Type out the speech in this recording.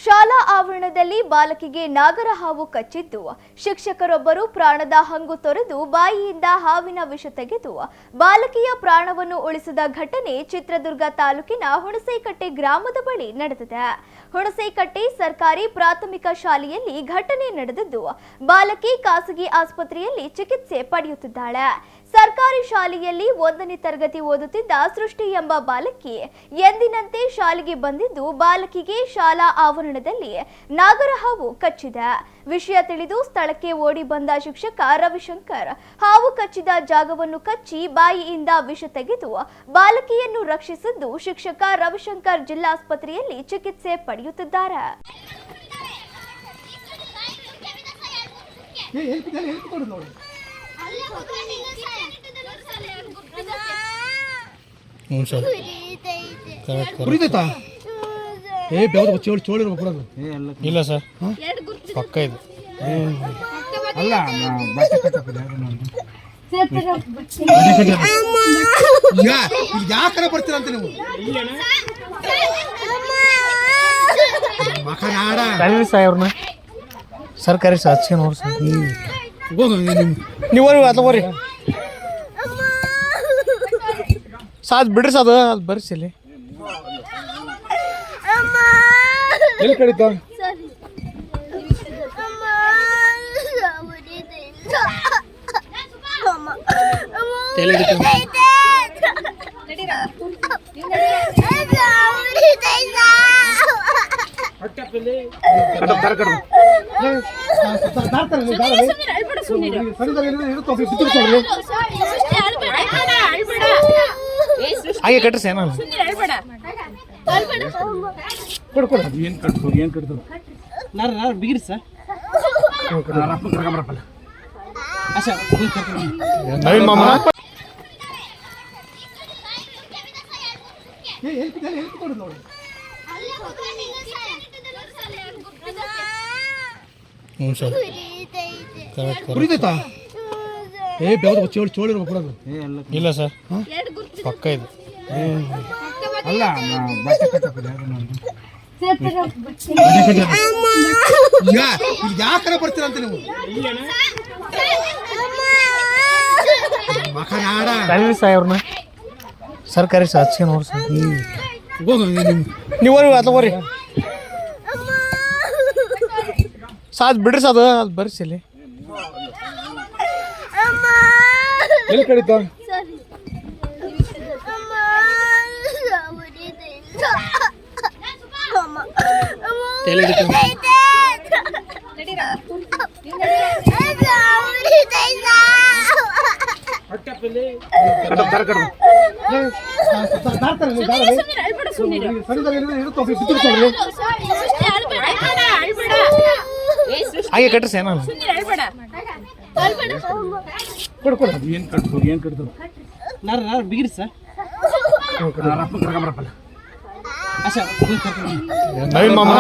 ಶಾಲಾ ಆವರಣದಲ್ಲಿ ಬಾಲಕಿಗೆ ನಾಗರ ಹಾವು ಕಚ್ಚಿದ್ದು, ಶಿಕ್ಷಕರೊಬ್ಬರು ಪ್ರಾಣದ ಹಂಗು ತೊರೆದು ಬಾಯಿಯಿಂದ ಹಾವಿನ ವಿಷ ತೆಗೆದು ಬಾಲಕಿಯ ಪ್ರಾಣವನ್ನು ಉಳಿಸಿದ ಘಟನೆ ಚಿತ್ರದುರ್ಗ ತಾಲೂಕಿನ ಹುಣಸೇಕಟ್ಟೆ ಗ್ರಾಮದ ಬಳಿ ನಡೆದಿದೆ. ಹುಣಸೇಕಟ್ಟೆ ಸರ್ಕಾರಿ ಪ್ರಾಥಮಿಕ ಶಾಲೆಯಲ್ಲಿ ಘಟನೆ ನಡೆದಿದ್ದು, ಬಾಲಕಿ ಖಾಸಗಿ ಆಸ್ಪತ್ರೆಯಲ್ಲಿ ಚಿಕಿತ್ಸೆ ಪಡೆಯುತ್ತಿದ್ದಾಳೆ. ಸರ್ಕಾರಿ ಶಾಲೆಯಲ್ಲಿ 1ನೇ ತರಗತಿ ಓದುತ್ತಿದ್ದ ಸೃಷ್ಟಿ ಎಂಬ ಬಾಲಕಿ ಎಂದಿನಂತೆ ಶಾಲೆಗೆ ಬಂದಿದ್ದು, ಬಾಲಕಿಗೆ ಶಾಲಾ ಆವರಣದಲ್ಲಿ ನಾಗರ ಹಾವು ಕಚ್ಚಿದೆ. ವಿಷಯ ತಿಳಿದು ಸ್ಥಳಕ್ಕೆ ಓಡಿ ಬಂದ ಶಿಕ್ಷಕ ರವಿಶಂಕರ್ ಹಾವು ಕಚ್ಚಿದ ಜಾಗವನ್ನು ಕಚ್ಚಿ ಬಾಯಿಯಿಂದ ವಿಷ ತೆಗೆದು ಬಾಲಕಿಯನ್ನು ರಕ್ಷಿಸಿದ್ದು, ಶಿಕ್ಷಕ ರವಿಶಂಕರ್ ಜಿಲ್ಲಾಸ್ಪತ್ರೆಯಲ್ಲಿ ಚಿಕಿತ್ಸೆ ಪಡೆಯುತ್ತಿದ್ದಾರೆ. ಇಲ್ಲ ಸರ್, ಪಕ್ಕ ಇದು ಅಲ್ಲ ಯಾಕಡೆ ಬರ್ತೀರ ಅಂತ ನೀವು ಅವ್ರನ್ನ ಸರ್ಕಾರಿ ಸಾಕ್ಷಿ ನೋಡ್ರಿ ಸರ್. ನೀವು ಅದ ಬರ್ರಿ ಸಾದ್ ಬಿಡ್ರಿ ಸಾದ ಅದು ಬರ್ಸಿಲಿ ಎಲ್ಲಿ ಕಡಿತ ಹಾಗೆ ಕಟ್ರಿ ಸೇನ ಏನ್ ಕಟ್ತು ಏನ್ ಕಟ್ತು ಬಿಗಿರಿ ಸರ್ ನವೀನ್ ಮಾಮ ಹ್ಞೂ ಸರ್ ಚೋಳಿರ್ಬೇಕು ಇಲ್ಲ ಸರ್, ಪಕ್ಕ ಇದು ಅಲ್ಲ ಯಾಕಡೆ ಬರ್ತೀರ ಅಂತ ನೀವು ಅವ್ರನ್ನ ಸರ್ಕಾರಿ ಸಾಕ್ಷಿ ನೋಡ್ರಿ ಸರ್. ನೀವು ಅದ ಬರ್ರಿ ಸಾದ್ ಬಿಡ್ರಿ ಸಾದ ಅದು ಬರ್ಸಿಲಿ ಎಲ್ಲಿ ಕಡಿತ ಹಾಗೆ ಕಟ್ರಿ ಸೇನ ಏನ್ ಕಟ್ತು ಏನ್ ಕಟ್ತು ಬಿಗಿರಿ ಸರ್ ನವೀನ್ ಮಾಮ